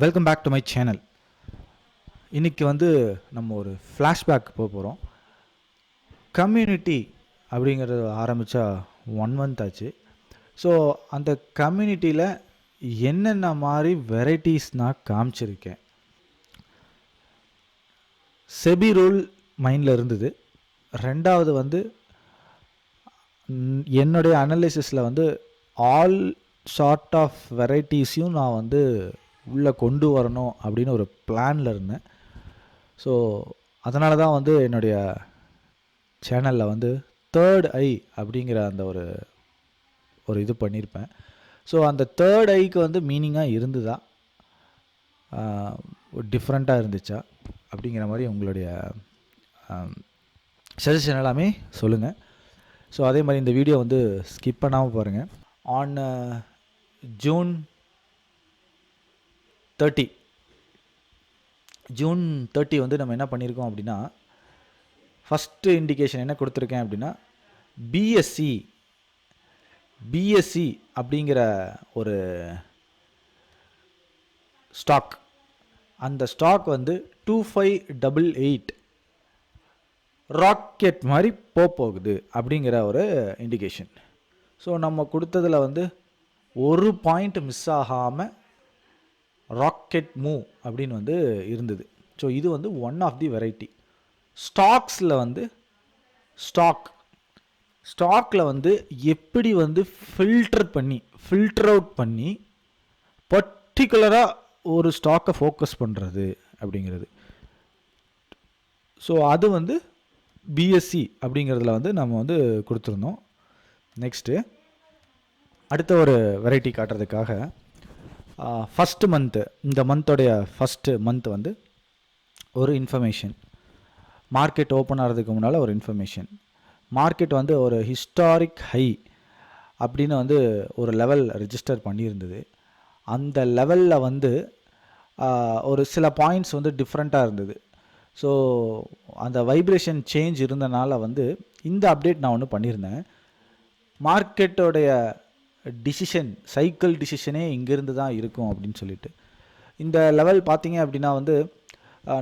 Welcome back to my channel. இன்றைக்கி நம்ம ஒரு ஃப்ளாஷ்பேக் போக போகிறோம். கம்யூனிட்டி அப்படிங்கிறது ஆரம்பித்தா 1 month ஆச்சு. ஸோ அந்த கம்யூனிட்டியில் என்னென்ன மாதிரி வெரைட்டிஸ் நான் காமிச்சிருக்கேன். செபி ரூல் மைண்டில் இருந்தது. ரெண்டாவது என்னுடைய அனலிசிஸில் ஆல் சார்ட் ஆஃப் வெரைட்டிஸையும் நான் உள்ளே கொண்டு வரணும் அப்படின்னு ஒரு பிளானில் இருந்தேன். ஸோ அதனால தான் என்னுடைய சேனலில் தேர்ட் ஐ அப்படிங்கிற அந்த ஒரு இது பண்ணியிருப்பேன். ஸோ அந்த தேர்ட் ஐக்கு மீனிங்காக இருந்துதா, டிஃப்ரெண்ட்டாக இருந்துச்சா அப்படிங்கிற மாதிரி உங்களுடைய சஜஷன் எல்லாமே சொல்லுங்கள். ஸோ அதே மாதிரி இந்த வீடியோ ஸ்கிப் பண்ணாமல் பாருங்கள். ஆன் ஜூன் 30 நம்ம என்ன பண்ணியிருக்கோம் அப்படின்னா, ஃபஸ்ட்டு இண்டிகேஷன் என்ன கொடுத்துருக்கேன் அப்படின்னா, பிஎஸ்சி அப்படிங்கிற ஒரு ஸ்டாக். அந்த ஸ்டாக் 2588 ராக்கெட் மாதிரி போகுது அப்படிங்கிற ஒரு இண்டிகேஷன். ஸோ நம்ம கொடுத்ததில் ஒரு பாயிண்ட் மிஸ் ஆகாமல் ராக்கெட் மூவ் அப்படின்னு இருந்தது. ஸோ இது ஒன் ஆஃப் தி வெரைட்டி. ஸ்டாக்ஸில் ஸ்டாக்கில் எப்படி ஃபில்டர் அவுட் பண்ணி பர்டிகுலராக ஒரு ஸ்டாக்கை ஃபோக்கஸ் பண்ணுறது அப்படிங்கிறது. ஸோ அது பிஎஸ்சி அப்படிங்கிறதுல நம்ம கொடுத்துருந்தோம். நெக்ஸ்ட்டு அடுத்த ஒரு வெரைட்டி காட்டுறதுக்காக ஃபஸ்ட்டு மந்த்து, இந்த மந்தோடைய ஃபஸ்ட்டு மந்த் ஒரு இன்ஃபர்மேஷன். மார்க்கெட் ஓப்பன் ஆகிறதுக்கு முன்னால் ஒரு இன்ஃபர்மேஷன். மார்க்கெட் ஒரு ஹிஸ்டாரிக் ஹை அப்படின்னு ஒரு லெவல் ரெஜிஸ்டர் பண்ணியிருந்தது. அந்த லெவலில் ஒரு சில பாயிண்ட்ஸ் டிஃப்ரெண்ட்டாக இருந்தது. ஸோ அந்த வைப்ரேஷன் சேஞ்ச் இருந்தனால இந்த அப்டேட் நான் ஒன்று பண்ணியிருந்தேன். மார்க்கெட்டோடைய டிசிஷன், சைக்கிள் டிசிஷனே இங்கேருந்து தான் இருக்கும் அப்படின்னு சொல்லிட்டு. இந்த லெவல் பார்த்தீங்க அப்படின்னா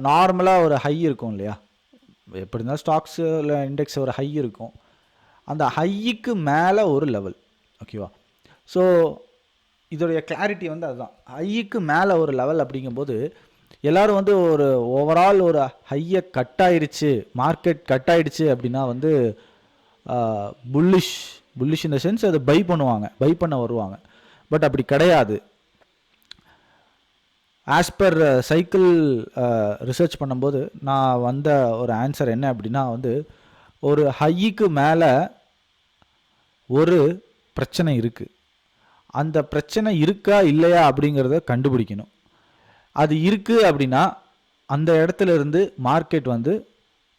நார்மலாக ஒரு ஹை இருக்கும் இல்லையா, எப்படி இருந்தாலும் ஸ்டாக்ஸு இல்லை இண்டெக்ஸ் ஒரு ஹை இருக்கும். அந்த ஹைக்கு மேலே ஒரு லெவல், ஓகேவா. ஸோ இதோடைய கிளாரிட்டி அதுதான். ஹைக்கு மேலே ஒரு லெவல் அப்படிங்கும்போது எல்லோரும் ஒரு ஓவரால் ஒரு ஹையை கட் ஆயிடுச்சு, மார்க்கெட் கட் ஆயிடுச்சு அப்படின்னா புல்லிஷ் இன் த சென்ஸ் அதை பை பண்ண வருவாங்க. பட் அப்படி கிடையாது. ஆஸ் பர் சைக்கிள் ரிசர்ச் பண்ணும்போது நான் வந்த ஒரு ஆன்சர் என்ன அப்படின்னா ஒரு ஹைக்கு மேலே ஒரு பிரச்சனை இருக்குது. அந்த பிரச்சனை இருக்கா இல்லையா அப்படிங்கிறத கண்டுபிடிக்கணும். அது இருக்குது அப்படின்னா அந்த இடத்துல இருந்து மார்க்கெட்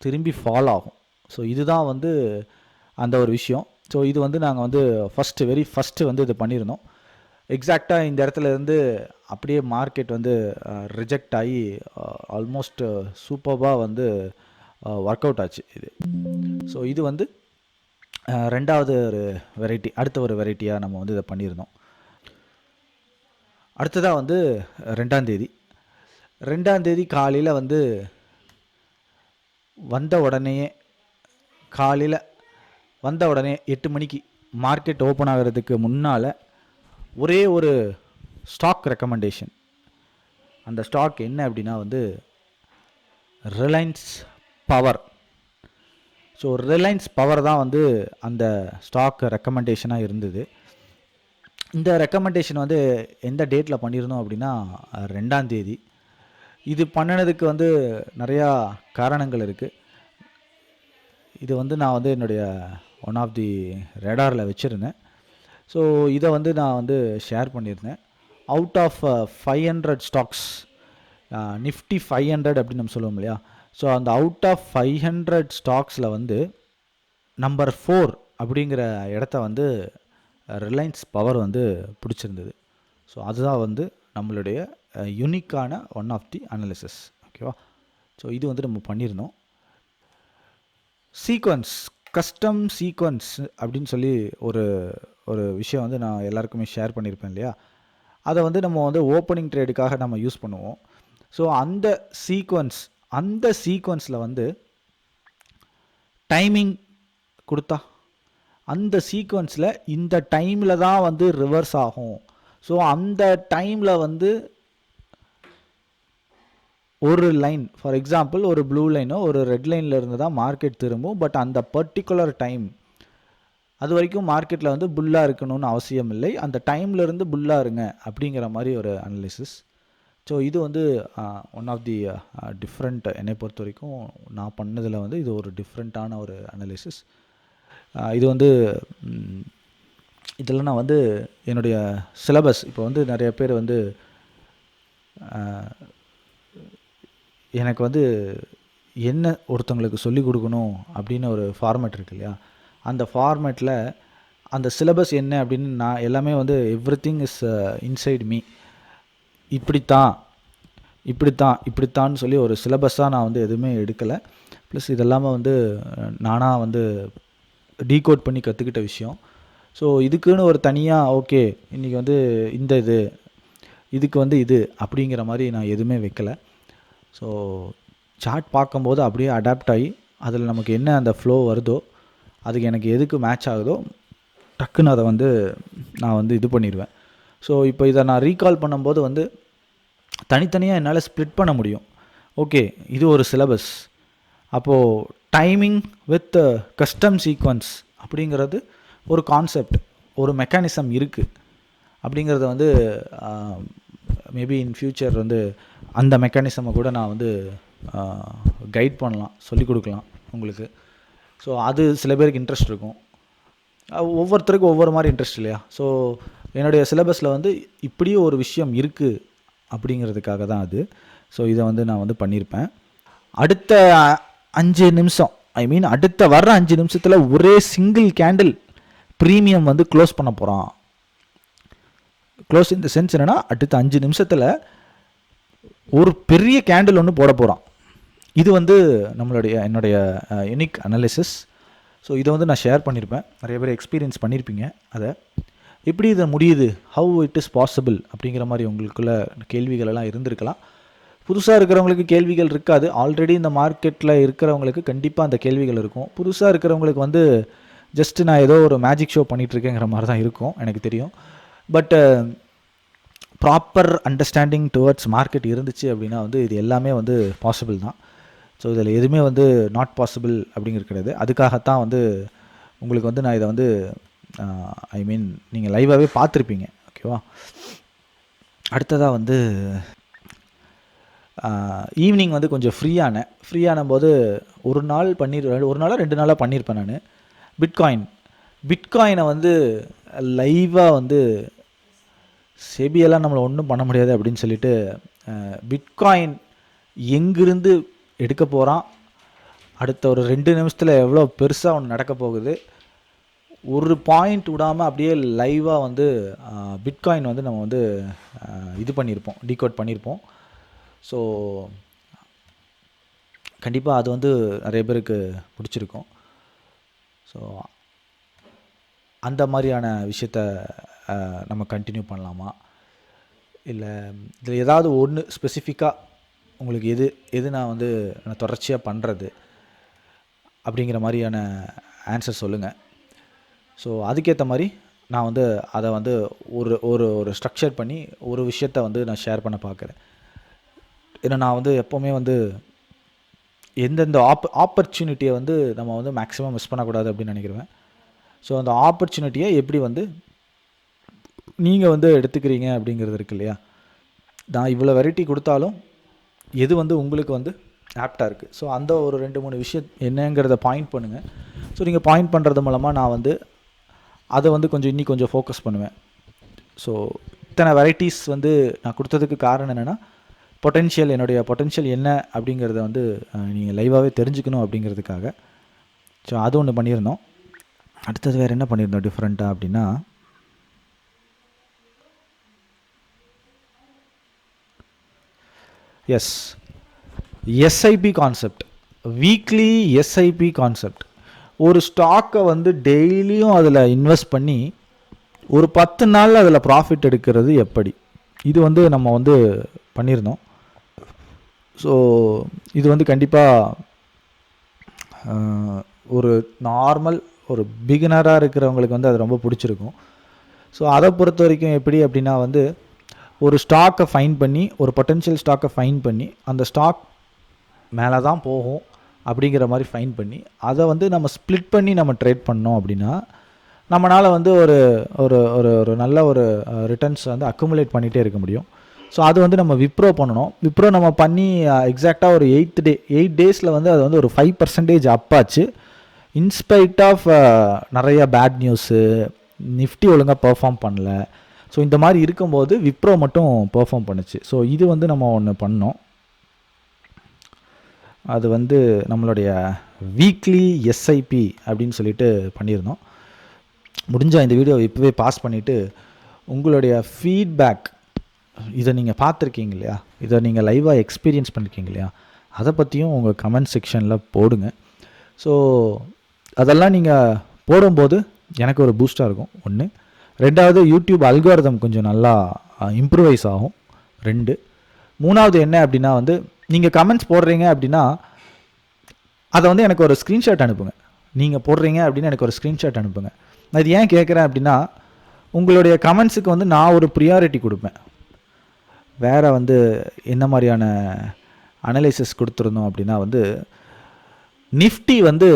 திரும்பி ஃபால் ஆகும். ஸோ இதுதான் அந்த ஒரு விஷயம். ஸோ இது நாங்கள் வெரி ஃபஸ்ட்டு இது பண்ணியிருந்தோம். எக்ஸாக்டாக இந்த இடத்துல இருந்து அப்படியே மார்க்கெட் ரிஜெக்ட் ஆகி ஆல்மோஸ்ட் சூப்பர்பாக ஒர்க் அவுட் ஆச்சு இது. ஸோ இது ரெண்டாவது ஒரு வெரைட்டி, அடுத்த ஒரு வெரைட்டியாக நம்ம இதை பண்ணியிருந்தோம். அடுத்ததாக 2ஆம் தேதி காலையில் வந்த உடனே 8 மணிக்கு மார்க்கெட் ஓப்பன் ஆகிறதுக்கு முன்னால் ஒரே ஒரு ஸ்டாக் ரெக்கமெண்டேஷன். அந்த ஸ்டாக் என்ன அப்படின்னா Reliance power. So Reliance power தான் அந்த ஸ்டாக் ரெக்கமெண்டேஷனாக இருந்தது. இந்த ரெக்கமெண்டேஷன் எந்த டேட்டில் பண்ணியிருந்தோம் அப்படின்னா 2ஆம் தேதி. இது பண்ணினதுக்கு நிறையா காரணங்கள் இருக்குது. இது நான் என்னுடைய ஒன் ஆஃப் தி ரேடாரில் வச்சுருந்தேன். ஸோ இதை நான் ஷேர் பண்ணியிருந்தேன். அவுட் ஆஃப் 500 ஸ்டாக்ஸ், நிஃப்டி 500 அப்படின்னு நம்ம சொல்லுவோம் இல்லையா. ஸோ அந்த அவுட் ஆஃப் 500 ஸ்டாக்ஸில் நம்பர் 4 அப்படிங்கிற இடத்த ரிலையன்ஸ் பவர் பிடிச்சிருந்தது. ஸோ அதுதான் நம்மளுடைய யூனிக்கான ஒன் ஆஃப் தி அனாலிசிஸ், ஓகேவா. ஸோ இது நம்ம பண்ணியிருந்தோம். சீக்வன்ஸ், கஸ்டம் சீக்வன்ஸ் அப்படின்னு சொல்லி ஒரு விஷயம் நான் எல்லாருக்குமே ஷேர் பண்ணியிருப்பேன் இல்லையா. அதை வந்து நம்ம வந்து ஓப்பனிங் ட்ரேடுக்காக நம்ம யூஸ் பண்ணுவோம். ஸோ அந்த சீக்வன்ஸில் வந்து டைமிங் கொடுத்தா அந்த சீக்வன்ஸில் இந்த டைமில் தான் வந்து ரிவர்ஸ் ஆகும். ஸோ அந்த டைமில் வந்து ஒரு லைன், ஃபார் எக்ஸாம்பிள் ஒரு ப்ளூ லைனோ ஒரு ரெட் லைனில் இருந்து தான் மார்க்கெட் திரும்பும். பட் அந்த பர்டிகுலர் டைம் அது வரைக்கும் மார்க்கெட்டில் வந்து புல்லாக இருக்கணும்னு அவசியம் இல்லை. அந்த டைம்லேருந்து புல்லாக இருங்க அப்படிங்கிற மாதிரி ஒரு அனலிசிஸ். ஸோ இது வந்து ஒன் ஆஃப் தி டிஃப்ரெண்ட், என்னை பொறுத்த வரைக்கும் நான் பண்ணதில் வந்து இது ஒரு டிஃப்ரெண்ட்டான ஒரு அனலிசிஸ். இது வந்து இதில் நான் வந்து என்னுடைய சிலபஸ், இப்போ வந்து நிறைய பேர் வந்து எனக்கு வந்து என்ன ஒருத்தவங்களுக்கு சொல்லிக் கொடுக்கணும் அப்படின்னு ஒரு ஃபார்மேட் இருக்கு இல்லையா, அந்த ஃபார்மேட்டில் அந்த சிலபஸ் என்ன அப்படின்னு நான் எல்லாமே வந்து எவ்ரிதிங் இஸ் இன்சைட் மீ. இப்படித்தான்னு சொல்லி ஒரு சிலபஸாக நான் வந்து எதுவுமே எடுக்கலை. ப்ளஸ் இதெல்லாமல் வந்து நானாக வந்து டீகோட் பண்ணி கற்றுக்கிட்ட விஷயம். ஸோ இதுக்குன்னு ஒரு தனியாக ஓகே இன்றைக்கி வந்து இந்த இதுக்கு வந்து இது அப்படிங்கிற மாதிரி நான் எதுவுமே வைக்கலை. ஸோ சார்ட் பார்க்கும்போது அப்படியே அடாப்ட் ஆகி அதில் நமக்கு என்ன அந்த ஃப்ளோ வருதோ, அதுக்கு எனக்கு எதுக்கு மேட்ச் ஆகுதோ டக்குன்னு அதை வந்து நான் வந்து இது பண்ணிடுவேன். ஸோ இப்போ இதை நான் ரீகால் பண்ணும்போது வந்து தனித்தனியாக என்னால் ஸ்ப்ளிட் பண்ண முடியும். ஓகே இது ஒரு சிலபஸ், அப்போது டைமிங் வித் கஸ்டம் சீக்வன்ஸ் அப்படிங்கிறது ஒரு கான்செப்ட், ஒரு மெக்கானிசம் இருக்குது அப்படிங்கிறத வந்து மேபி இன் ஃப்யூச்சர் வந்து அந்த மெக்கானிசமை கூட நான் வந்து கைட் பண்ணலாம், சொல்லிக் கொடுக்கலாம் உங்களுக்கு. ஸோ அது சில பேருக்கு இன்ட்ரெஸ்ட் இருக்கும், ஒவ்வொருத்தருக்கும் ஒவ்வொரு மாதிரி இன்ட்ரெஸ்ட் இல்லையா. ஸோ என்னுடைய சிலபஸில் வந்து இப்படியும் ஒரு விஷயம் இருக்குது அப்படிங்கிறதுக்காக தான் அது. ஸோ இதை வந்து நான் வந்து பண்ணியிருப்பேன். அடுத்த 5 நிமிஷம், அடுத்த வர்ற 5 நிமிஷத்தில் ஒரே சிங்கிள் கேண்டில் ப்ரீமியம் வந்து க்ளோஸ் பண்ண போகிறான். க்ளோஸ் இந்த சென்ஸ் என்னென்னா, அடுத்த 5 நிமிஷத்தில் ஒரு பெரிய கேண்டில் ஒன்று போட போகிறான். இது வந்து என்னுடைய யூனிக் அனாலிசிஸ். ஸோ இதை வந்து நான் ஷேர் பண்ணியிருப்பேன், நிறைய பேர் எக்ஸ்பீரியன்ஸ் பண்ணியிருப்பீங்க. அதை எப்படி இது முடியுது, ஹவு இட் இஸ் பாசிபிள் அப்படிங்கிற மாதிரி உங்களுக்குள்ள கேள்விகள் எல்லாம் இருந்திருக்கலாம். புதுசாக இருக்கிறவங்களுக்கு கேள்விகள் இருக்காது, ஆல்ரெடி இந்த மார்க்கெட்டில் இருக்கிறவங்களுக்கு கண்டிப்பாக அந்த கேள்விகள் இருக்கும். புதுசாக இருக்கிறவங்களுக்கு வந்து ஜஸ்ட்டு நான் ஏதோ ஒரு மேஜிக் ஷோ பண்ணிகிட்ருக்கேங்கிற மாதிரி தான் இருக்கும், எனக்கு தெரியும். But proper understanding towards market இருந்துச்சு அப்படின்னா வந்து இது எல்லாமே வந்து பாசிபிள் தான். ஸோ இதில் எதுவுமே வந்து நாட் பாசிபிள் அப்படிங்கிறது கிடையாது. அதுக்காகத்தான் வந்து உங்களுக்கு வந்து நான் இதை வந்து நீங்கள் லைவாகவே பார்த்துருப்பீங்க, ஓகேவா. அடுத்ததாக வந்து ஈவினிங் வந்து கொஞ்சம் ஃப்ரீயான போது ஒரு நாளோ 2 நாளாக பண்ணியிருப்பேன் நான். பிட்காயினை வந்து லைவாக வந்து செபியெல்லாம் நம்மளை ஒன்றும் பண்ண முடியாது அப்படின்னு சொல்லிட்டு பிட்காயின் எங்கிருந்து எடுக்க போகிறான், அடுத்த ஒரு 2 நிமிஷத்தில் எவ்வளோ பெருசாக ஒன்று நடக்க போகுது, ஒரு பாயிண்ட் விடாமல் அப்படியே லைவாக வந்து பிட்காயின் வந்து நம்ம வந்து இது பண்ணியிருப்போம், டீகோட் பண்ணியிருப்போம். ஸோ கண்டிப்பாக அது வந்து நிறைய பேருக்கு பிடிச்சிருக்கும். ஸோ அந்த மாதிரியான விஷயத்த நம்ம கண்டினியூ பண்ணலாமா, இல்லை இதில் ஏதாவது ஒன்று ஸ்பெசிஃபிக்காக உங்களுக்கு எது நான் வந்து நான் தொடர்ச்சியாக பண்ணுறது அப்படிங்கிற மாதிரியான ஆன்சர் சொல்லுங்கள். ஸோ அதுக்கேற்ற மாதிரி நான் வந்து அதை வந்து ஒரு ஒரு ஒரு ஸ்ட்ரக்சர் பண்ணி ஒரு விஷயத்த வந்து நான் ஷேர் பண்ண பார்க்குறேன். ஏன்னா நான் வந்து எப்போவுமே வந்து எந்தெந்த ஆப்பர்ச்சுனிட்டியை வந்து நம்ம வந்து மேக்ஸிமம் மிஸ் பண்ணக்கூடாது அப்படின்னு நினைக்கிறேன். ஸோ அந்த ஆப்பர்ச்சுனிட்டியை எப்படி வந்து நீங்கள் வந்து எடுத்துக்கிறீங்க அப்படிங்கிறது இருக்கு இல்லையா. நான் இவ்வளோ வெரைட்டி கொடுத்தாலும் எது வந்து உங்களுக்கு வந்து ஆப்டாக இருக்குது, ஸோ அந்த ஒரு 2-3 விஷயம் என்னங்கிறத பாயிண்ட் பண்ணுங்கள். ஸோ நீங்கள் பாயிண்ட் பண்ணுறது மூலமாக நான் வந்து அதை வந்து கொஞ்சம் ஃபோக்கஸ் பண்ணுவேன். ஸோ இத்தனை வெரைட்டிஸ் வந்து நான் கொடுத்ததுக்கு காரணம் என்னென்னா, என்னுடைய பொட்டென்ஷியல் என்ன அப்படிங்கிறத வந்து நீங்கள் லைவாகவே தெரிஞ்சுக்கணும் அப்படிங்கிறதுக்காக. ஸோ அது ஒன்று பண்ணியிருந்தோம். அடுத்தது வேறு என்ன பண்ணியிருந்தோம் டிஃப்ரெண்ட்டாக அப்படின்னா, SIP concept, weekly SIP concept. ஒரு ஸ்டாக்கை வந்து டெய்லியும் அதில் இன்வெஸ்ட் பண்ணி ஒரு 10 நாளில் அதில் ப்ராஃபிட் எடுக்கிறது எப்படி, இது வந்து நம்ம வந்து பண்ணியிருந்தோம். ஸோ இது வந்து கண்டிப்பாக ஒரு நார்மல் ஒரு பிகினராக இருக்கிறவங்களுக்கு வந்து அது ரொம்ப பிடிச்சிருக்கும். ஸோ அதை பொறுத்த வரைக்கும் எப்படி அப்படின்னா வந்து ஒரு ஸ்டாக்கை ஃபைன் பண்ணி, ஒரு பொட்டென்ஷியல் ஸ்டாக்கை ஃபைன் பண்ணி, அந்த ஸ்டாக் மேலே தான் போகும் அப்படிங்கிற மாதிரி ஃபைன் பண்ணி, அதை வந்து நம்ம ஸ்ப்ளிட் பண்ணி நம்ம ட்ரேட் பண்ணோம் அப்படின்னா நம்மளால் வந்து ஒரு ஒரு ஒரு ஒரு நல்ல ஒரு ரிட்டர்ன்ஸ் வந்து அக்குமுலேட் பண்ணிகிட்டே இருக்க முடியும். ஸோ அது வந்து நம்ம விப்ரோ பண்ணணும். விப்ரோ நம்ம பண்ணி எக்ஸாக்டாக ஒரு 8 டேஸில் வந்து அது வந்து ஒரு 5% அப்பாச்சு. இன்ஸ்பைட் ஆஃப் நிறைய பேட் நியூஸு, நிஃப்டி ஒழுங்காக பெர்ஃபார்ம் பண்ணல. ஸோ இந்த மாதிரி இருக்கும்போது விப்ரோ மட்டும் பெர்ஃபார்ம் பண்ணுச்சு. ஸோ இது வந்து நம்ம ஒன்று பண்ணோம். அது வந்து நம்மளுடைய வீக்லி எஸ்ஐபி அப்படின்னு சொல்லிட்டு பண்ணியிருந்தோம். முடிஞ்சால் இந்த வீடியோவை இப்போவே பாஸ் பண்ணிவிட்டு உங்களுடைய ஃபீட்பேக், இதை நீங்கள் பார்த்துருக்கீங்க இல்லையா, இதை நீங்கள் லைவாக எக்ஸ்பீரியன்ஸ் பண்ணியிருக்கீங்க இல்லையா, அதை பற்றியும் உங்கள் கமெண்ட் செக்ஷனில் போடுங்க. ஸோ அதெல்லாம் நீங்கள் போடும்போது எனக்கு ஒரு பூஸ்டாக இருக்கும். 1. 2வது யூடியூப் அல்காரிதம் கொஞ்சம் நல்லா இம்ப்ரூவைஸ் ஆகும். 2. 3வது என்ன அப்படின்னா வந்து நீங்கள் கமெண்ட்ஸ் போடுறீங்க அப்படின்னா அதை வந்து எனக்கு ஒரு ஸ்க்ரீன்ஷாட் அனுப்புங்க. நீங்கள் போடுறீங்க அப்படின்னா எனக்கு ஒரு ஸ்க்ரீன்ஷாட் அனுப்புங்க. நான் இது ஏன் கேட்குறேன் அப்படின்னா உங்களுடைய கமெண்ட்ஸுக்கு வந்து நான் ஒரு ப்ரியாரிட்டி கொடுப்பேன். வேறு வந்து என்ன மாதிரியான அனலைசிஸ் கொடுத்துருந்தோம் அப்படின்னா வந்து நிஃப்டி வந்து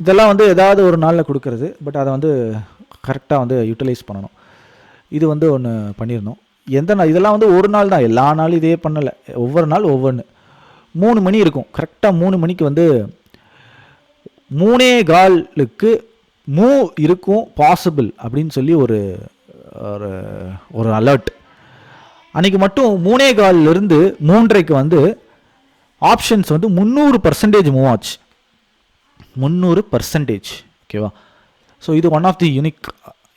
இதெல்லாம் வந்து ஏதாவது ஒரு நாளில் கொடுக்கறது, பட் அதை வந்து கரெக்டாக வந்து யூட்டிலைஸ் பண்ணணும். இது வந்து ஒன்று பண்ணியிருந்தோம். எந்த நாள் இதெல்லாம் வந்து ஒரு நாள் தான், எல்லா நாளும் இதே பண்ணலை. ஒவ்வொரு நாள் ஒவ்வொன்று. 3 மணி இருக்கும், கரெக்டாக 3 மணிக்கு வந்து 3:15 மூவ் இருக்கும் பாசிபிள் அப்படின்னு சொல்லி ஒரு ஒரு அலர்ட். அன்றைக்கி மட்டும் 3:15லேருந்து 3:30க்கு வந்து ஆப்ஷன்ஸ் வந்து 300% மூவ் ஆச்சு. 300%. ஓகேவா? ஸோ இது ஒன் ஆஃப் தி யூனிக்.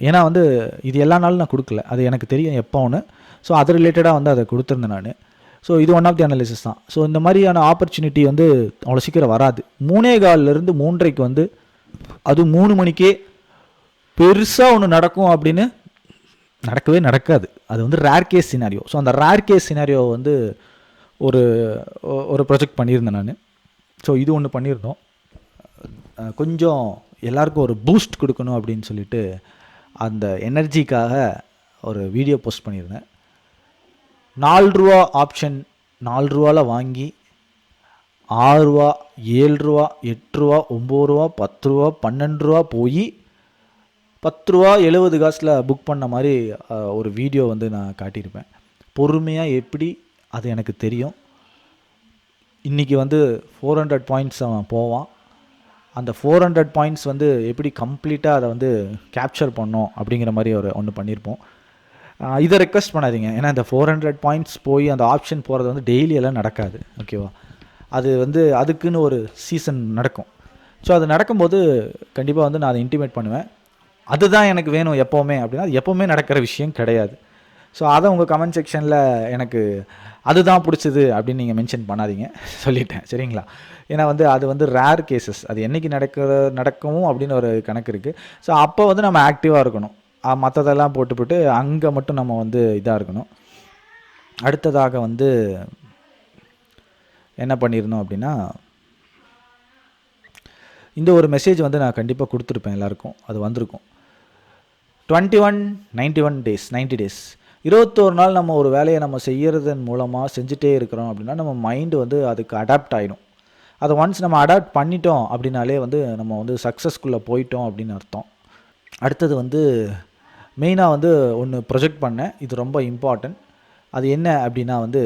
ஏன்னா வந்து இது எல்லா நாளும் நான் கொடுக்கல, அது எனக்கு தெரியும் எப்போ ஒன்று. ஸோ அது ரிலேட்டடாக வந்து அதை கொடுத்துருந்தேன் நான். ஸோ இது ஒன் ஆஃப் தி அனாலிசிஸ் தான். ஸோ இந்த மாதிரியான ஆப்பர்ச்சுனிட்டி வந்து அவ்வளோ சீக்கிரம் வராது. 3:15லேருந்து 3:30க்கு வந்து அது 3 மணிக்கே பெருசாக ஒன்று நடக்கும் அப்படின்னு நடக்கவே நடக்காது. அது வந்து ரேர் கேஸ் சினாரியோ. ஸோ அந்த ரேர் கேஸ் சினாரியோ வந்து ஒரு ஒரு ப்ரொஜெக்ட் பண்ணியிருந்தேன் நான். ஸோ இது ஒன்று பண்ணியிருந்தோம். கொஞ்சம் எல்லாருக்கும் ஒரு பூஸ்ட் கொடுக்கணும் அப்படின்னு சொல்லிட்டு அந்த எனர்ஜிக்காக ஒரு வீடியோ போஸ்ட் பண்ணியிருந்தேன். 4 ரூபா ஆப்ஷன் 4 ரூபாவில் வாங்கி 6 ரூபா, 7 ரூபா, 8 ரூபா, 9 ரூபா, 10 ரூபா, 12 ரூபா போய் 10 ரூபா 70 காசில் புக் பண்ண மாதிரி ஒரு வீடியோ வந்து நான் காட்டியிருப்பேன். பொறுமையாக எப்படி, அது எனக்கு தெரியும். இன்றைக்கி வந்து 400 பாயிண்ட்ஸ் அவன் போவான். அந்த 400 பாயிண்ட்ஸ் வந்து எப்படி கம்ப்ளீட்டாக அதை வந்து கேப்சர் பண்ணோம் அப்படிங்கிற மாதிரி ஒன்று பண்ணியிருப்போம். இதை ரெக்வெஸ்ட் பண்ணாதீங்க. ஏன்னா இந்த 400 பாயிண்ட்ஸ் போய் அந்த ஆப்ஷன் போகிறது வந்து டெய்லியெல்லாம் நடக்காது. ஓகேவா? அது வந்து அதுக்குன்னு ஒரு சீசன் நடக்கும். ஸோ அது நடக்கும்போது கண்டிப்பாக வந்து நான் அதை இன்டிமேட் பண்ணுவேன். அதுதான் எனக்கு வேணும் எப்போவுமே அப்படின்னா அது எப்போவுமே நடக்கிற விஷயம் கிடையாது. ஸோ அதை உங்கள் கமெண்ட் செக்ஷனில் எனக்கு அதுதான் பிடிச்சது அப்படின்னு நீங்கள் மென்ஷன் பண்ணாதீங்க, சொல்லிட்டேன். சரிங்களா? ஏன்னா வந்து அது வந்து ரேர் கேசஸ். அது என்றைக்கு நடக்கும் அப்படின்னு ஒரு கணக்கு இருக்குது. ஸோ அப்போ வந்து நம்ம ஆக்டிவாக இருக்கணும். மற்றதெல்லாம் போட்டு அங்கே மட்டும் நம்ம வந்து இதாக இருக்கணும். அடுத்ததாக வந்து என்ன பண்ணியிருந்தோம் அப்படின்னா இந்த ஒரு மெசேஜ் வந்து நான் கண்டிப்பாக கொடுத்துருப்பேன் எல்லாருக்கும். அது வந்திருக்கும். 90 டேஸ் 21 நாள் நம்ம ஒரு வேலையை நம்ம செய்கிறதன் மூலமாக செஞ்சுட்டே இருக்கிறோம் அப்படின்னா நம்ம மைண்டு வந்து அதுக்கு அடாப்ட் ஆகிடும். அதை ஒன்ஸ் நம்ம அடாப்ட் பண்ணிட்டோம் அப்படின்னாலே வந்து நம்ம வந்து சக்ஸஸ்குள்ளே போயிட்டோம் அப்படின்னு அர்த்தம். அடுத்தது வந்து மெயினாக வந்து ஒன்று ப்ரொஜெக்ட் பண்ணேன். இது ரொம்ப இம்பார்ட்டன்ட். அது என்ன அப்படின்னா வந்து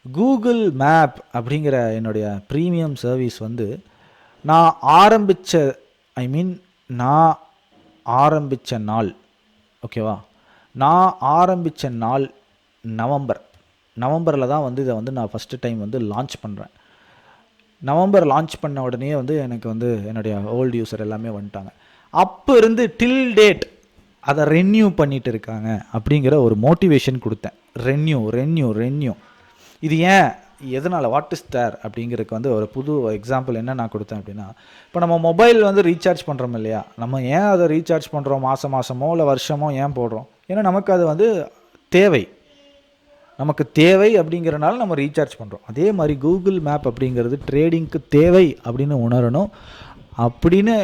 கூகுள் மேப் அப்படிங்கிற என்னுடைய ப்ரீமியம் சர்வீஸ் வந்து நான் ஆரம்பித்த நாள், ஓகேவா, நான் ஆரம்பித்த நாள் நவம்பரில் தான் வந்து இதை வந்து நான் ஃபஸ்ட்டு டைம் வந்து லான்ச் பண்ணுறேன். நவம்பர் லான்ச் பண்ண உடனே வந்து எனக்கு வந்து என்னுடைய ஓல்டு யூசர் எல்லாமே வந்துட்டாங்க. அப்போ இருந்து டில் டேட் அதை ரென்யூ பண்ணிகிட்டு இருக்காங்க அப்படிங்கிற ஒரு மோட்டிவேஷன் கொடுத்தேன். ரென்யூ இது ஏன், எதனால், வாட் இஸ் தேர் அப்படிங்கிறதுக்கு வந்து ஒரு புது எக்ஸாம்பிள் என்ன நான் கொடுத்தேன் அப்படின்னா, இப்போ நம்ம மொபைல் வந்து ரீசார்ஜ் பண்ணுறோம் இல்லையா, நம்ம ஏன் அதை ரீசார்ஜ் பண்ணுறோம், மாதமோ இல்லை வருஷமோ ஏன் போடுறோம்? ஏன்னா நமக்கு அது வந்து தேவை. நமக்கு தேவை அப்படிங்கிறனால நம்ம ரீசார்ஜ் பண்ணுறோம். அதே மாதிரி கூகுள் மேப் அப்படிங்கிறது ட்ரேடிங்க்கு தேவை அப்படின்னு உணரணும். அப்படின்னு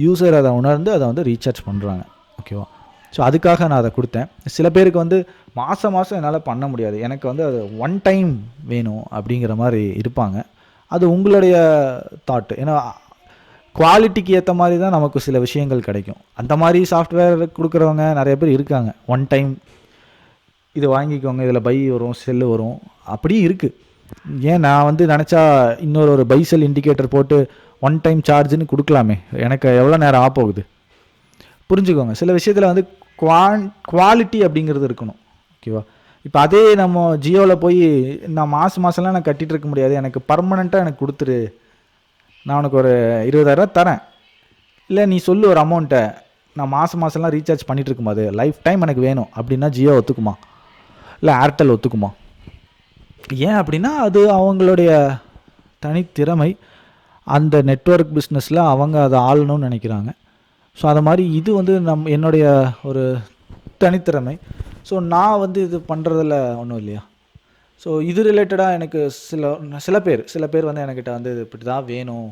யூசர் அதை உணர்ந்து அதை வந்து ரீசார்ஜ் பண்ணுறாங்க. ஓகேவா? ஸோ அதுக்காக நான் அதை கொடுத்தேன். சில பேருக்கு வந்து மாதம் என்னால் பண்ண முடியாது, எனக்கு வந்து அது ஒன் டைம் வேணும் அப்படிங்கிற மாதிரி இருப்பாங்க. அது உங்களுடைய தாட்டு. ஏன்னா குவாலிட்டிக்கு ஏற்ற மாதிரி தான் நமக்கு சில விஷயங்கள் கிடைக்கும். அந்த மாதிரி சாஃப்ட்வேர் கொடுக்குறவங்க நிறைய பேர் இருக்காங்க. ஒன் டைம் இது வாங்கிக்கோங்க, இதில் பை வரும், செல்லு வரும், அப்படியும் இருக்குது. ஏன் நான் வந்து நினச்சா இன்னொரு பை செல் இண்டிகேட்டர் போட்டு ஒன் டைம் சார்ஜுன்னு கொடுக்கலாமே, எனக்கு எவ்வளோ நேரம் ஆகப்போகுது. புரிஞ்சுக்கோங்க, சில விஷயத்தில் வந்து குவாலிட்டி அப்படிங்கிறது இருக்கணும். ஓகேவா? இப்போ அதே நம்ம ஜியோவில் போய் நான் மாதம்லாம் நான் கட்டிகிட்டு இருக்க முடியாது, எனக்கு பர்மனெண்ட்டாக எனக்கு கொடுத்துரு, நான் உனக்கு ஒரு 20,000 தரேன், இல்லை நீ சொல்லு ஒரு அமௌண்ட்டை, நான் மாதம்லாம் ரீசார்ஜ் பண்ணிகிட்டு இருக்கும்போது லைஃப் டைம் எனக்கு வேணும் அப்படின்னா ஜியோ ஒத்துக்குமா? இல்லை ஏர்டெல் ஒத்துக்குமா? ஏன் அப்படின்னா அது அவங்களுடைய தனித்திறமை, அந்த நெட்வொர்க் பிஸ்னஸில் அவங்க அதை ஆளணும்னு நினைக்கிறாங்க. ஸோ அது மாதிரி இது வந்து என்னுடைய ஒரு தனித்திறமை. ஸோ நான் வந்து இது பண்ணுறதில் ஒன்றும் இல்லையா. ஸோ இது ரிலேட்டடாக எனக்கு சில பேர் வந்து என்கிட்ட வந்து இப்படி தான் வேணும்,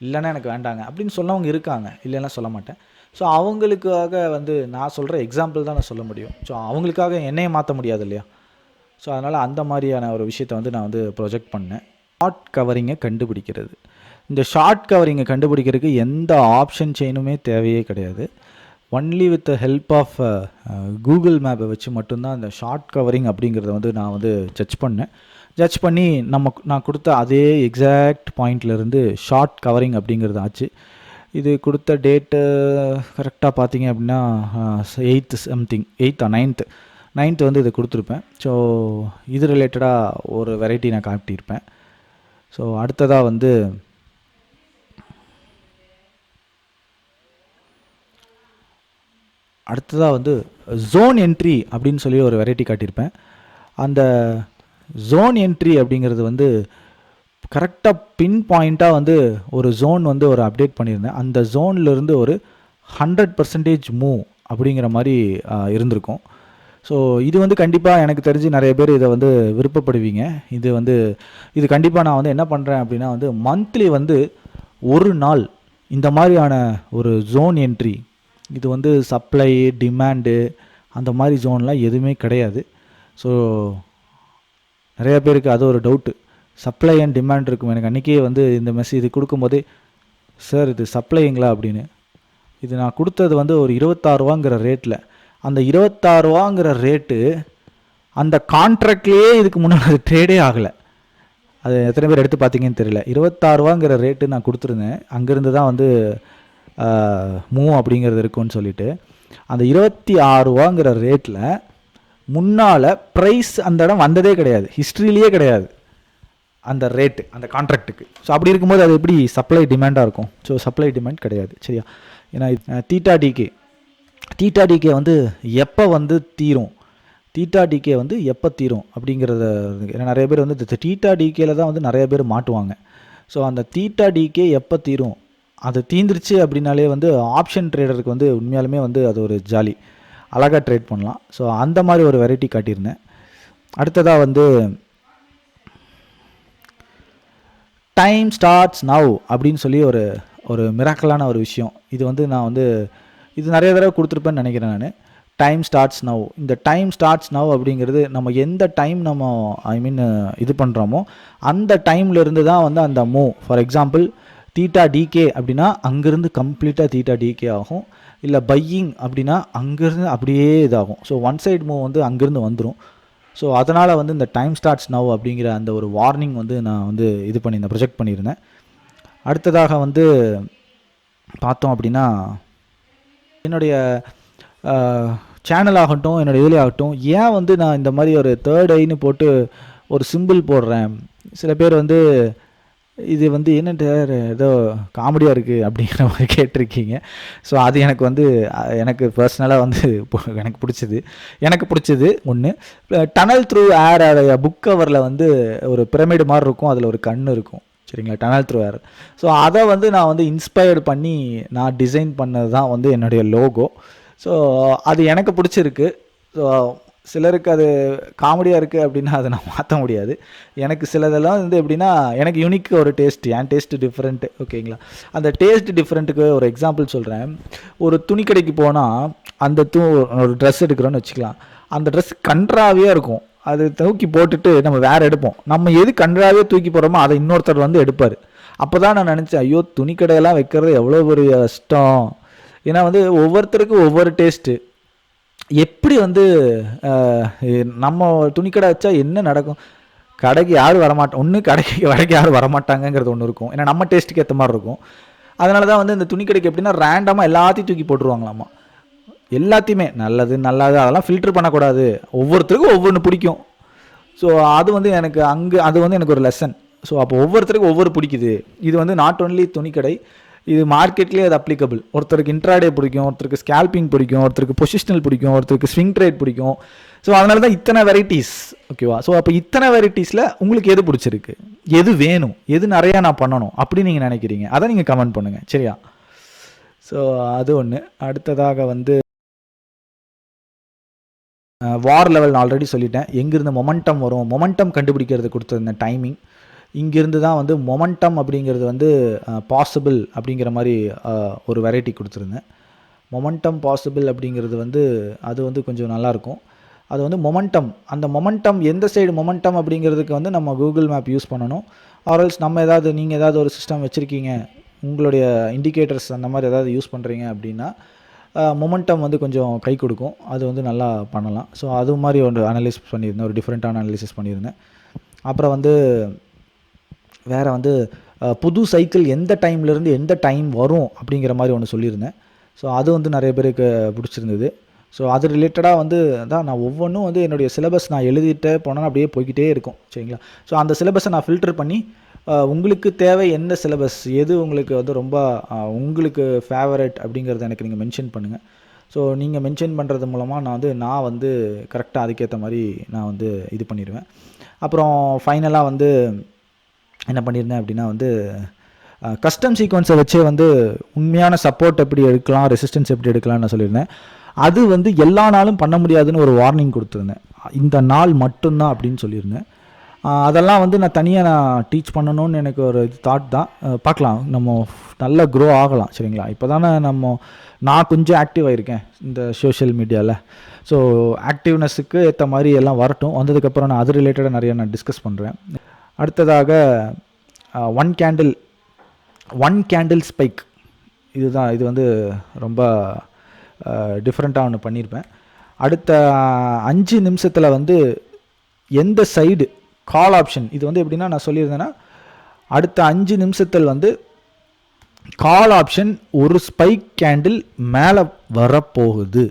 இல்லைன்னா எனக்கு வேண்டாங்க அப்படின்னு சொன்னவங்க இருக்காங்க, இல்லைன்னா சொல்ல மாட்டேன். ஸோ அவங்களுக்காக வந்து நான் சொல்கிற எக்ஸாம்பிள் தான் நான் சொல்ல முடியும். ஸோ அவங்களுக்காக என்னையை மாற்ற முடியாது இல்லையா. ஸோ அதனால் அந்த மாதிரியான ஒரு விஷயத்தை வந்து நான் வந்து ப்ரொஜெக்ட் பண்ணேன். ஷார்ட் கவரிங்கை கண்டுபிடிக்கிறது. இந்த ஷார்ட் கவரிங்கை கண்டுபிடிக்கிறதுக்கு எந்த ஆப்ஷன் செயினுமே தேவையே கிடையாது. Only with the help of Google மேப்பை வச்சு மட்டும்தான் இந்த ஷார்ட் கவரிங் அப்படிங்கிறத வந்து நான் வந்து ஜட்ஜ் பண்ணி நான் கொடுத்த அதே எக்ஸாக்ட் பாயிண்ட்லேருந்து ஷார்ட் கவரிங் அப்படிங்கிறது ஆச்சு. இது கொடுத்த டேட்டு கரெக்டாக பார்த்தீங்க அப்படின்னா 8th or 9th வந்து இதை கொடுத்துருப்பேன். ஸோ இது ரிலேட்டடாக ஒரு வெரைட்டி நான் காட்டியிருப்பேன். ஸோ அடுத்ததாக வந்து ஜோன் என்ட்ரி அப்படின்னு சொல்லி ஒரு வெரைட்டி காட்டியிருப்பேன். அந்த ஜோன் என்ட்ரி அப்படிங்கிறது வந்து கரெக்டாக பின் பாயிண்ட்டாக வந்து ஒரு ஜோன் வந்து ஒரு அப்டேட் பண்ணியிருந்தேன். அந்த ஜோன்லேருந்து ஒரு 100% மூவ் அப்படிங்கிற மாதிரி இருந்திருக்கும். ஸோ இது வந்து கண்டிப்பாக எனக்கு தெரிஞ்சு நிறைய பேர் இதை வந்து விருப்பப்படுவீங்க. இது கண்டிப்பாக நான் வந்து என்ன பண்ணுறேன் அப்படின்னா வந்து மந்த்லி வந்து ஒரு நாள் இந்த மாதிரியான ஒரு ஜோன் என்ட்ரி, இது வந்து சப்ளை டிமாண்டு அந்த மாதிரி ஜோன்லாம் எதுவுமே கிடையாது. ஸோ நிறைய பேருக்கு அது ஒரு டவுட்டு, சப்ளை அண்ட் டிமாண்ட் இருக்கும். எனக்கு அன்றைக்கே வந்து இந்த மெசேஜ் இது கொடுக்கும்போதே, சார் இது சப்ளைங்களா அப்படின்னு. இது நான் கொடுத்தது வந்து ஒரு 26 ரூபாங்கிற ரேட்டில். அந்த 26 ரூபாங்கிற ரேட்டு அந்த கான்ட்ராக்ட்லேயே இதுக்கு முன்னாடி அது ட்ரேடே ஆகலை. அது எத்தனை பேர் எடுத்து பார்த்தீங்கன்னு தெரியல. 26 ரூபாங்கிற ரேட்டு நான் கொடுத்துருந்தேன். அங்கேருந்து தான் வந்து மூவ் அப்படிங்கிறது இருக்குன்னு சொல்லிட்டு அந்த 26 ரூபாங்கிற ரேட்டில் முன்னால் ப்ரைஸ் அந்த இடம் வந்ததே கிடையாது, ஹிஸ்ட்ரியிலேயே கிடையாது அந்த ரேட்டு அந்த கான்ட்ராக்ட்டுக்கு. ஸோ அப்படி இருக்கும்போது அது எப்படி சப்ளை டிமாண்டாக இருக்கும்? ஸோ சப்ளை டிமாண்ட் கிடையாது, சரியா? ஏன்னா தீட்டா டிகே வந்து எப்போ வந்து தீரும், தீட்டா டிகே வந்து எப்போ தீரும் அப்படிங்கிறத. ஏன்னா நிறைய பேர் வந்து இந்த தீட்டா டிகேல தான் வந்து நிறைய பேர் மாட்டுவாங்க. ஸோ அந்த தீட்டா டிகே எப்போ தீரும், அது தீந்துருச்சு அப்படின்னாலே வந்து ஆப்ஷன் ட்ரேடருக்கு வந்து உண்மையாலுமே வந்து அது ஒரு ஜாலி, அழகாக ட்ரேட் பண்ணலாம். ஸோ அந்த மாதிரி ஒரு வெரைட்டி காட்டியிருந்தேன். அடுத்ததாக வந்து டைம் ஸ்டார்ட்ஸ் நவ் அப்படின்னு சொல்லி ஒரு மிராக்கலான ஒரு விஷயம். இது வந்து நான் வந்து இது நிறைய தடவை கொடுத்துருப்பேன்னு நினைக்கிறேன் நான். டைம் ஸ்டார்ட்ஸ் நவ், இந்த டைம் ஸ்டார்ட்ஸ் நவ் அப்படிங்கிறது நம்ம எந்த டைம் நம்ம இது பண்ணுறோமோ அந்த டைம்லேருந்து தான் வந்து அந்த மூவ். ஃபார் எக்ஸாம்பிள் தீட்டா டிகே அப்படின்னா அங்கேருந்து கம்ப்ளீட்டாக தீட்டா டிகே ஆகும். இல்லை பையிங் அப்படின்னா அங்கேருந்து அப்படியே இதாகும். ஸோ ஒன் சைடு மூவ் வந்து அங்கேருந்து வந்துடும். ஸோ அதனால் வந்து இந்த டைம் ஸ்டார்ட்ஸ் நவ் அப்படிங்கிற அந்த ஒரு வார்னிங் வந்து நான் வந்து இது பண்ணியிருந்தேன், ப்ரொஜெக்ட் பண்ணியிருந்தேன். அடுத்ததாக வந்து பார்த்தோம் அப்படின்னா என்னுடைய சேனல் ஆகட்டும், என்னோடய இதில் ஆகட்டும், ஏன் வந்து நான் இந்த மாதிரி ஒரு தேர்ட் ஐன்னு போட்டு ஒரு சிம்பிள் போடுறேன். சில பேர் வந்து இது வந்து என்னட்டு ஏதோ காமெடியாக இருக்குது அப்படிங்கிற மாதிரி கேட்டிருக்கீங்க. ஸோ அது எனக்கு பர்சனலாக வந்து எனக்கு பிடிச்சது ஒன்று. டனல் த்ரூ ஏர் புக் கவரில் வந்து ஒரு பிரமிடு மாதிரி இருக்கும், அதில் ஒரு கண் இருக்கும், சரிங்களா? டனல் த்ரூ ஏர். ஸோ அதை வந்து நான் வந்து இன்ஸ்பயர்டு பண்ணி நான் டிசைன் பண்ணது தான் வந்து என்னுடைய லோகோ. ஸோ அது எனக்கு பிடிச்சிருக்கு. ஸோ சிலருக்கு அது காமெடியாக இருக்குது அப்படின்னா அதை நான் மாற்ற முடியாது. எனக்கு சிலதெல்லாம் வந்து எப்படின்னா, எனக்கு யூனிக் ஒரு டேஸ்ட், என் டேஸ்ட்டு டிஃப்ரெண்ட்டு, ஓகேங்களா? அந்த டேஸ்ட் டிஃப்ரெண்ட்டுக்கு ஒரு எக்ஸாம்பிள் சொல்கிறேன். ஒரு துணி கடைக்கு போனால் அந்த ஒரு ட்ரெஸ் எடுக்கிறோன்னு வச்சுக்கலாம். அந்த ட்ரெஸ் கன்றாவியாக இருக்கும். அது தூக்கி போட்டுட்டு நம்ம வேறு எடுப்போம். நம்ம எது கன்றாவியாக தூக்கி போடுறோமோ அதை இன்னொருத்தர் வந்து எடுப்பார். அப்போ தான் நான் நினச்சேன், ஐயோ துணி கடையெல்லாம் வைக்கிறது எவ்வளோ ஒரு கஷ்டம். ஏன்னா வந்து ஒவ்வொருத்தருக்கும் ஒவ்வொரு டேஸ்ட்டு. எப்படி வந்து நம்ம துணிக்கடை வச்சா என்ன நடக்கும்? கடைக்கு யாரும் வரமாட்டோம். ஒன்று கடைக்கு யாரும் வரமாட்டாங்கங்கிறது ஒன்று இருக்கும். ஏன்னா நம்ம டேஸ்ட்டுக்கு ஏற்ற மாதிரி இருக்கும். அதனால தான் வந்து இந்த துணிக்கடைக்கு எப்படின்னா ரேண்டமாக எல்லாத்தையும் தூக்கி போட்டுருவாங்களாமா. எல்லாத்தையுமே நல்லது நல்லாது அதெல்லாம் ஃபில்ட்ரு பண்ணக்கூடாது. ஒவ்வொருத்தருக்கும் ஒவ்வொன்று பிடிக்கும். ஸோ அது வந்து எனக்கு அது வந்து எனக்கு ஒரு லெசன். ஸோ அப்போ ஒவ்வொருத்தருக்கும் ஒவ்வொரு பிடிக்குது. இது வந்து நாட் ஒன்லி துணிக்கடை, இது மார்க்கெட்லேயே அது அப்ளிகபிள். ஒருத்தருக்கு இன்ட்ராடே பிடிக்கும், ஒருத்தருக்கு ஸ்கேல்பிங் பிடிக்கும், ஒருத்தருக்கு பொசிஷனல் பிடிக்கும், ஒருத்தருக்கு ஸ்விங் ட்ரேட் பிடிக்கும். ஸோ அதனால தான் இத்தனை வெரைட்டிஸ், ஓகேவா? ஸோ அப்போ இத்தனை வெரைட்டிஸில் உங்களுக்கு எது பிடிச்சிருக்கு, எது வேணும், எது நிறையா நான் பண்ணணும் அப்படின்னு நீங்கள் நினைக்கிறீங்க, அதை நீங்கள் கமெண்ட் பண்ணுங்கள், சரியா? ஸோ அது ஒன்று. அடுத்ததாக வந்து வார் லெவல் நான் ஆல்ரெடி சொல்லிட்டேன். எங்கேருந்து மொமெண்டம் வரும், மொமெண்டம் கண்டுபிடிக்கிறது கொடுத்துருந்தேன் டைமிங். இங்கேருந்து தான் வந்து மொமெண்டம் அப்படிங்கிறது வந்து பாசிபிள் அப்படிங்கிற மாதிரி ஒரு வெரைட்டி கொடுத்துருந்தேன். மொமெண்டம் பாசிபிள் அப்படிங்கிறது வந்து அது வந்து கொஞ்சம் நல்லாயிருக்கும். அது வந்து மொமெண்டம், அந்த மொமெண்டம் எந்த சைடு மொமெண்டம் அப்படிங்கிறதுக்கு வந்து நம்ம கூகுள் மேப் யூஸ் பண்ணணும். ஆர்எல்ஸ் நம்ம நீங்கள் ஏதாவது ஒரு சிஸ்டம் வச்சுருக்கீங்க, உங்களுடைய இண்டிகேட்டர்ஸ் அந்த மாதிரி ஏதாவது யூஸ் பண்ணுறீங்க அப்படின்னா மொமெண்டம் வந்து கொஞ்சம் கை கொடுக்கும். அது வந்து நல்லா பண்ணலாம். ஸோ அது மாதிரி ஒன்று அனலைஸ் பண்ணியிருந்தேன், ஒரு டிஃப்ரெண்ட்டான அனலைசிஸ் பண்ணியிருந்தேன். அப்புறம் வந்து வேறு வந்து புது சைக்கிள் எந்த டைம்லேருந்து எந்த டைம் வரும் அப்படிங்கிற மாதிரி ஒன்று சொல்லியிருந்தேன். ஸோ அது வந்து நிறைய பேருக்கு பிடிச்சிருந்தது. ஸோ அது ரிலேட்டடாக வந்து தான் நான் ஒவ்வொன்றும் வந்து என்னுடைய சிலபஸ் நான் எழுதிட்டே போனால் அப்படியே போய்கிட்டே இருக்கும், சரிங்களா? ஸோ அந்த சிலபஸை நான் ஃபில்டர் பண்ணி உங்களுக்கு தேவை எந்த சிலபஸ், எது உங்களுக்கு வந்து ரொம்ப உங்களுக்கு ஃபேவரட் அப்படிங்கிறத எனக்கு நீங்கள் மென்ஷன் பண்ணுங்கள். ஸோ நீங்கள் மென்ஷன் பண்ணுறது மூலமாக நான் வந்து கரெக்டாக அதுக்கேற்ற மாதிரி நான் வந்து இது பண்ணிடுவேன். அப்புறம் ஃபைனலாக வந்து என்ன பண்ணியிருந்தேன் அப்படின்னா வந்து கஸ்டம் சீக்வன்ஸை வச்சே வந்து உண்மையான சப்போர்ட் எப்படி எடுக்கலாம், ரெசிஸ்டன்ஸ் எப்படி எடுக்கலாம்னு நான் சொல்லியிருந்தேன். அது வந்து எல்லா நாளும் பண்ண முடியாதுன்னு ஒரு வார்னிங் கொடுத்துருந்தேன். இந்த நாள் மட்டும்தான் அப்படின்னு சொல்லியிருந்தேன். அதெல்லாம் வந்து நான் தனியாக டீச் பண்ணணும்னு எனக்கு ஒரு தாட் தான். பார்க்கலாம், நம்ம நல்லா க்ரோ ஆகலாம், சரிங்களா? இப்போ தானே நான் கொஞ்சம் ஆக்டிவாக இருக்கேன் இந்த சோஷியல் மீடியாவில். ஸோ ஆக்டிவ்னஸுக்கு ஏற்ற மாதிரி எல்லாம் வரட்டும். வந்ததுக்கப்புறம் நான் அது ரிலேட்டடாக நிறையா நான் டிஸ்கஸ் பண்ணுறேன். அடுத்ததாக ஒன் கேண்டில் ஸ்பைக், இது வந்து ரொம்ப டிஃப்ரெண்ட்டாக ஒன்று பண்ணியிருப்பேன். அடுத்த 5 நிமிஷத்தில் வந்து எந்த சைடு கால் ஆப்ஷன், இது வந்து எப்படின்னா நான் சொல்லியிருந்தேன்னா அடுத்த 5 நிமிஷத்தில் வந்து கால் ஆப்ஷன் ஒரு ஸ்பைக் கேண்டில் மேலே வரப்போகுது,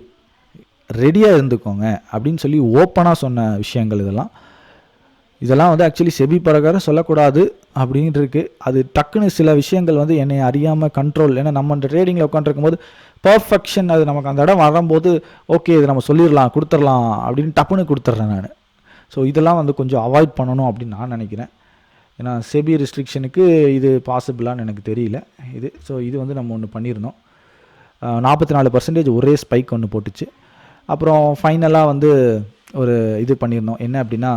ரெடியாக இருந்துக்கோங்க அப்படின்னு சொல்லி ஓப்பனாக சொன்ன விஷயங்கள் இதெல்லாம் வந்து ஆக்சுவலி செபி பிரகாரம் சொல்லக்கூடாது அப்படின்னு இருக்குது. அது டக்குன்னு சில விஷயங்கள் வந்து என்னை அறியாமல் கண்ட்ரோல், ஏன்னா நம்ம அந்த ட்ரேடிங்கில் உட்காந்துருக்கும் போது பர்ஃபெக்ஷன், அது நமக்கு அந்த இடம் வரும்போது ஓகே இது நம்ம சொல்லிடலாம் கொடுத்துடலாம் அப்படின்னு டப்புன்னு கொடுத்துட்றேன் நான். ஸோ இதெல்லாம் வந்து கொஞ்சம் அவாய்ட் பண்ணணும் அப்படின்னு நான் நினைக்கிறேன். ஏன்னா செபி ரெஸ்ட்ரிக்ஷனுக்கு இது பாசிபிளான்னு எனக்கு தெரியல ஸோ இது வந்து நம்ம ஒன்று பண்ணியிருந்தோம். 44% ஒரே ஸ்பைக் ஒன்று போட்டுச்சு. அப்புறம் ஃபைனலாக வந்து ஒரு இது பண்ணியிருந்தோம், என்ன அப்படின்னா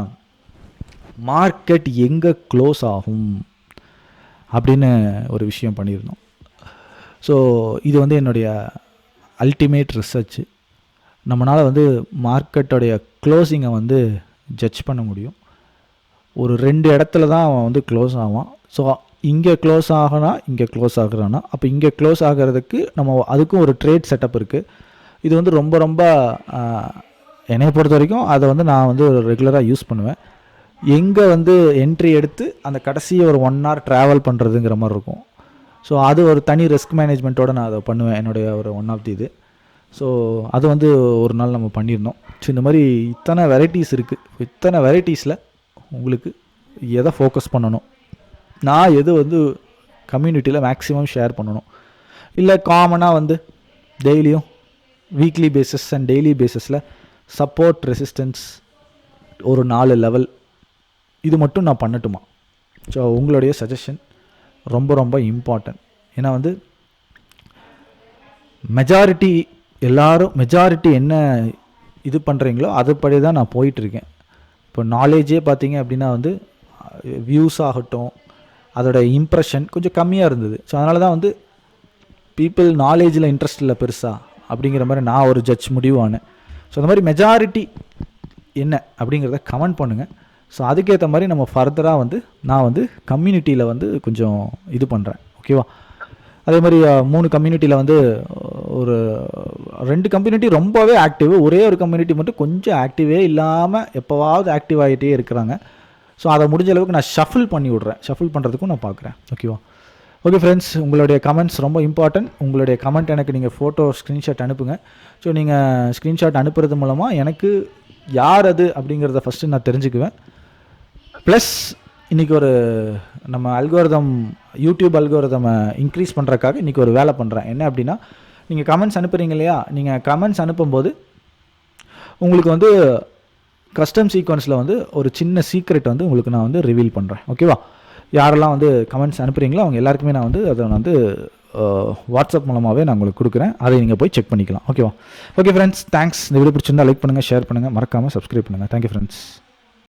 மார்க்கெட் எங்கே க்ளோஸ் ஆகும் அப்படின்னு ஒரு விஷயம் பண்ணியிருந்தோம். ஸோ இது வந்து என்னுடைய அல்டிமேட் ரிசர்ச். நம்மளால் வந்து மார்க்கெட்டோடைய க்ளோஸிங்கை வந்து ஜட்ஜ் பண்ண முடியும். ஒரு 2 இடத்துல தான் அவன் வந்து க்ளோஸ் ஆவான். ஸோ இங்கே க்ளோஸ் ஆகினா இங்கே க்ளோஸ் ஆகுறான்னா அப்போ இங்கே க்ளோஸ் ஆகிறதுக்கு நம்ம அதுக்கும் ஒரு ட்ரேட் செட்டப் இருக்குது. இது வந்து ரொம்ப ரொம்ப என்னை பொறுத்த வரைக்கும் அதை வந்து நான் வந்து ரெகுலராக யூஸ் பண்ணுவேன். எங்கே வந்து என்ட்ரி எடுத்து அந்த கடைசியை ஒரு 1 hour ட்ராவல் பண்ணுறதுங்கிற மாதிரி இருக்கும். ஸோ அது ஒரு தனி ரிஸ்க் மேனேஜ்மெண்ட்டோடு நான் அதை பண்ணுவேன், என்னுடைய ஒரு ஒன் ஆஃப் தி இது. ஸோ அது வந்து ஒரு நாள் நம்ம பண்ணியிருந்தோம். ஸோ இந்த மாதிரி இத்தனை வெரைட்டிஸ் இருக்குது. இத்தனை வெரைட்டிஸில் உங்களுக்கு எதை ஃபோக்கஸ் பண்ணணும், நான் எது வந்து கம்யூனிட்டியில் மேக்ஸிமம் ஷேர் பண்ணணும், இல்லை காமனாக வந்து டெய்லியும் வீக்லி பேசிஸ் அண்ட் டெய்லி பேசிஸில் சப்போர்ட் ரெசிஸ்டன்ஸ் ஒரு 4 லெவல் இது மட்டும் நான் பண்ணட்டுமா? ஸோ உங்களுடைய சஜஷன் ரொம்ப ரொம்ப இம்பார்ட்டன்ட். ஏன்னா வந்து மெஜாரிட்டி என்ன இது பண்ணுறீங்களோ அதுபடி தான் நான் போயிட்டுருக்கேன். இப்போ நாலேஜே பார்த்தீங்க அப்படின்னா வந்து வியூஸ் ஆகட்டும், அதோட இம்ப்ரெஷன் கொஞ்சம் கம்மியாக இருந்தது. ஸோ அதனால தான் வந்து பீப்புள் நாலேஜில் இன்ட்ரெஸ்ட் இல்லை பெருசாக அப்படிங்கிற மாதிரி நான் ஒரு ஜட்ஜ் முடிவானேன். ஸோ அந்த மாதிரி மெஜாரிட்டி என்ன அப்படிங்கிறத கமெண்ட் பண்ணுங்கள். ஸோ அதுக்கேற்ற மாதிரி நம்ம ஃபர்தராக வந்து நான் வந்து கம்யூனிட்டியில் வந்து கொஞ்சம் இது பண்ணுறேன். ஓகேவா? அதே மாதிரி 3 கம்யூனிட்டியில் வந்து ஒரு 2 கம்யூனிட்டி ரொம்பவே ஆக்டிவ், ஒரே ஒரு கம்யூனிட்டி மட்டும் கொஞ்சம் ஆக்டிவே இல்லாமல் எப்போவாவது ஆக்டிவ் ஆகிட்டே இருக்கிறாங்க. ஸோ அதை முடிஞ்ச அளவுக்கு நான் ஷஃபில் பண்ணி விட்றேன். ஷஃபில் பண்ணுறதுக்கும் நான் பார்க்குறேன். ஓகேவா? ஓகே ஃப்ரெண்ட்ஸ், உங்களுடைய கமெண்ட்ஸ் ரொம்ப இம்பார்ட்டன்ட். உங்களுடைய கமெண்ட் எனக்கு நீங்கள் ஃபோட்டோ ஸ்க்ரீன்ஷாட் அனுப்புங்க. ஸோ நீங்கள் ஸ்க்ரீன்ஷாட் அனுப்புறது மூலமாக எனக்கு யார் அது அப்படிங்கிறத ஃபஸ்ட்டு நான் தெரிஞ்சுக்குவேன். ப்ளஸ் இன்றைக்கி ஒரு நம்ம அல்கோரிதம், யூடியூப் அல்கோரிதம் இன்க்ரீஸ் பண்ணுறதுக்காக இன்றைக்கி ஒரு வேலை பண்ணுறேன். என்ன அப்படின்னா, நீங்கள் கமெண்ட்ஸ் அனுப்புகிறீங்க இல்லையா, நீங்கள் கமெண்ட்ஸ் அனுப்பும்போது உங்களுக்கு வந்து கஸ்டம் சீக்வன்ஸில் வந்து ஒரு சின்ன சீக்ரெட் வந்து உங்களுக்கு நான் வந்து ரிவீல் பண்ணுறேன். ஓகேவா? யாரெல்லாம் வந்து கமெண்ட்ஸ் அனுப்புகிறீங்களோ அவங்க எல்லாருக்குமே நான் வந்து அதை வந்து வாட்ஸ்அப் மூலமாகவே நான் உங்களுக்கு கொடுக்குறேன். அதை நீங்கள் போய் செக் பண்ணிக்கலாம். ஓகேவா? Okay friends, thanks. இந்த வீடியோ பிடிச்சிருந்தா லைக் பண்ணுங்கள், ஷேர் பண்ணுங்கள், மறக்காமல் சப்ஸ்கிரைப் பண்ணுங்கள். Thank you friends.